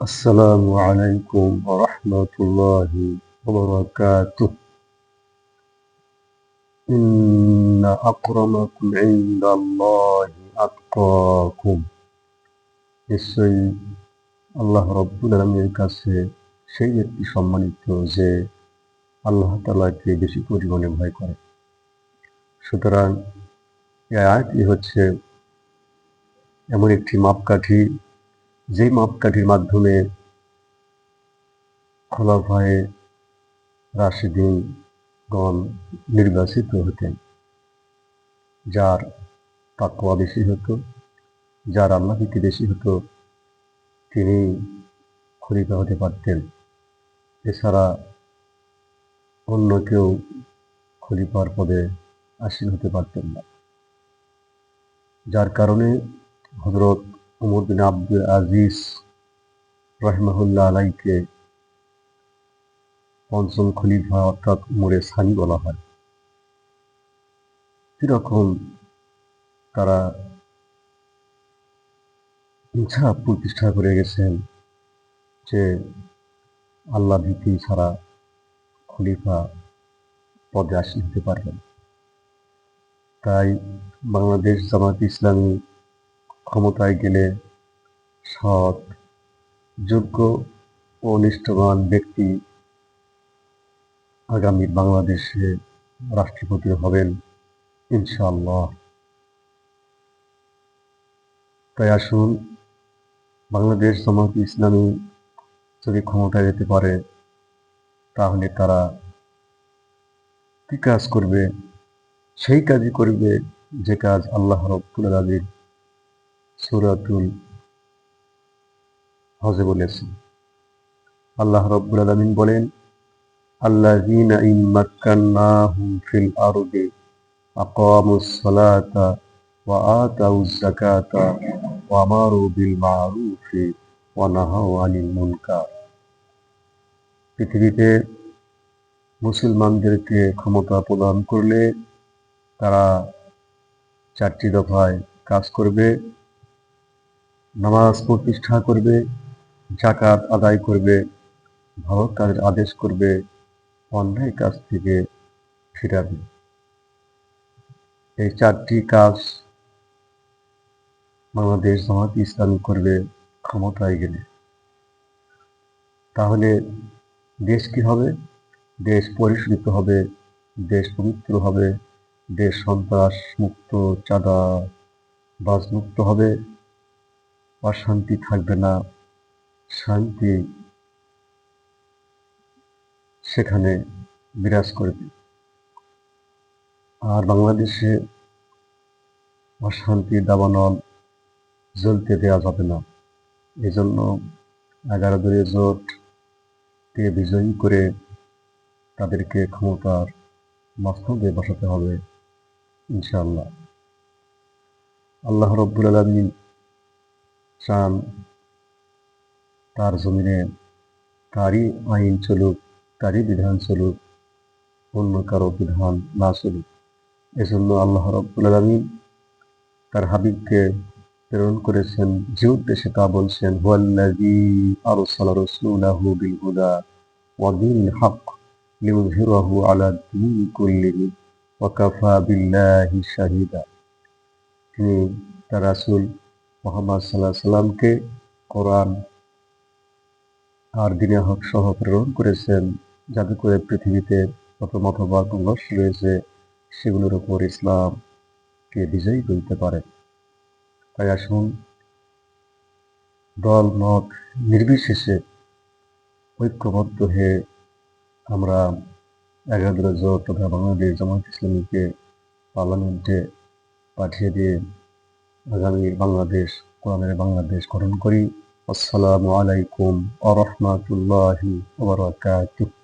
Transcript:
আসসালামু আলাইকুম ওয়া রাহমাতুল্লাহি ওয়া বারাকাতুহু। ইন্না আকরামাকুম ইনদাল্লাহি আতকাকুম। নিশ্চয়ই আল্লাহ রাব্বুল আলামিনের কাছে সেই ব্যক্তি সম্মানিত যে আল্লাহ তাআলাকে বেশি পরিমাণে ভয় করে। সুতরাং এই আয়াতটি হচ্ছে এমন একটি মাপকাঠি, যেই মাপকাঠির মাধ্যমে খোলাফায়ে রাশিদুনগণ নির্বাচিত হতেন। যার তাকওয়া বেশি হতো, যার আল্লাহ ভীতি বেশি হতো, তিনি খলিফা হতে পারতেন। এছাড়া অন্য কেউ খলিফার পদে আসীন হতে পারতেন না। যার কারণে হযরত ওমর বিন আব্দুল আজিজ রাহিমাহুল্লাহ আলাইকে পঞ্চম খলিফা অর্থাৎ উমরে সানি বলা হয়। কিরকম তারা ইনসাফ প্রতিষ্ঠা করে গেছেন যে আল্লাহ ভীতি ছাড়া খলিফা পদে আসীন হতে পারবেন। তাই বাংলাদেশ জামাত ইসলামী ক্ষমতায় গেলে সৎ, যোগ্য ও নিষ্ঠবান ব্যক্তি আগামীর বাংলাদেশে রাষ্ট্রপতি হবেন ইনশাআল্লাহ। তাই আসুন, বাংলাদেশ জামাত ইসলামী যদি ক্ষমতায় যেতে পারে, তাহলে তারা কি কাজ করবে? সেই কাজই করবে যে কাজ আল্লাহ রাব্বুল আলামিন সূরাতুল হজে বলেছেন। আল্লাহ রাব্বুল আলামিন বলেন, আল্লাযীনা ইন মাক্কান্নাহুম ফিল আরদি আকামুস সালাতা ওয়া আতাউজ যাকাতা ওয়া আমারু বিল মা'রুফি ওয়া নাহাউ আনিল মুনকার। পৃথিবীতে মুসলমানদেরকে ক্ষমতা প্রদান করলে তারা ৪টি দফায় কাজ করবে, নামাজ প্রতিষ্ঠা করবে, যাকাত আদায় করবে, ভালো কাজের আদেশ করবে, অন্যায় কাজ থেকে ফিরাবে। এই ৪টি কাজ বাংলাদেশ জামাত ইসলামী করবে ক্ষমতায় গেলে। তাহলে দেশ কি হবে? দেশ পরিশোধিত হবে, দেশ পবিত্র হবে, দেশ সন্ত্রাস মুক্ত, চাঁদাবাজ মুক্ত হবে, অশান্তি থাকবে না, শান্তি সেখানে বিরাজ করবে। আর বাংলাদেশে অশান্তির দাবানল জ্বলতে দেওয়া যাবে না। এজন্য 11 দলীয় জোটকে বিজয়ী করে তাদেরকে ক্ষমতার মসনদে বসাতে হবে ইনশাআল্লাহ। আল্লাহ রাব্বুল আলামিন চান তার জমিনে তারই আইন চলুক, তারই বিধান চলুক, অন্য কারো বিধান না চলুক। এজন্য আল্লাহ রাব্বুল আলামিন তার হাবিবকে প্রেরণ করেছেন, যে উদ্দেশ্যে তা বলছেন, হুয়াল্লাযী আরসালা রাসূলাহু বিল হুদা ওয়া দীনিল হক লিইয়ুযহিরাহু আলা দ্দীনি কুল্লিহি ওয়া কাফা বিল্লাহি শাহীদা। তিনি তার রাসূল মুহাম্মদ সাল্লাল্লাহু আলাইহি সাল্লামকে কোরআন আর দ্বীনে হক সহ প্রেরণ করেছেন, যাতে করে পৃথিবীতে যত মতবাদ উল্লাস রয়েছে সেগুলোর উপর ইসলামকে বিজয়ী করতে পারে। তাই আসুন, দল মত নির্বিশেষে ঐক্যবদ্ধ হয়ে আমরা 11 দলীয় জোট তথা বাংলাদেশ জামায়াত ইসলামীকে পার্লামেন্টে পাঠিয়ে দিয়ে আগামীর বাংলাদেশ, কোরআনের বাংলাদেশ গঠন করি। আসসালামু আলাইকুম ওয়া রাহমাতুল্লাহি ওয়া বারাকাতুহু।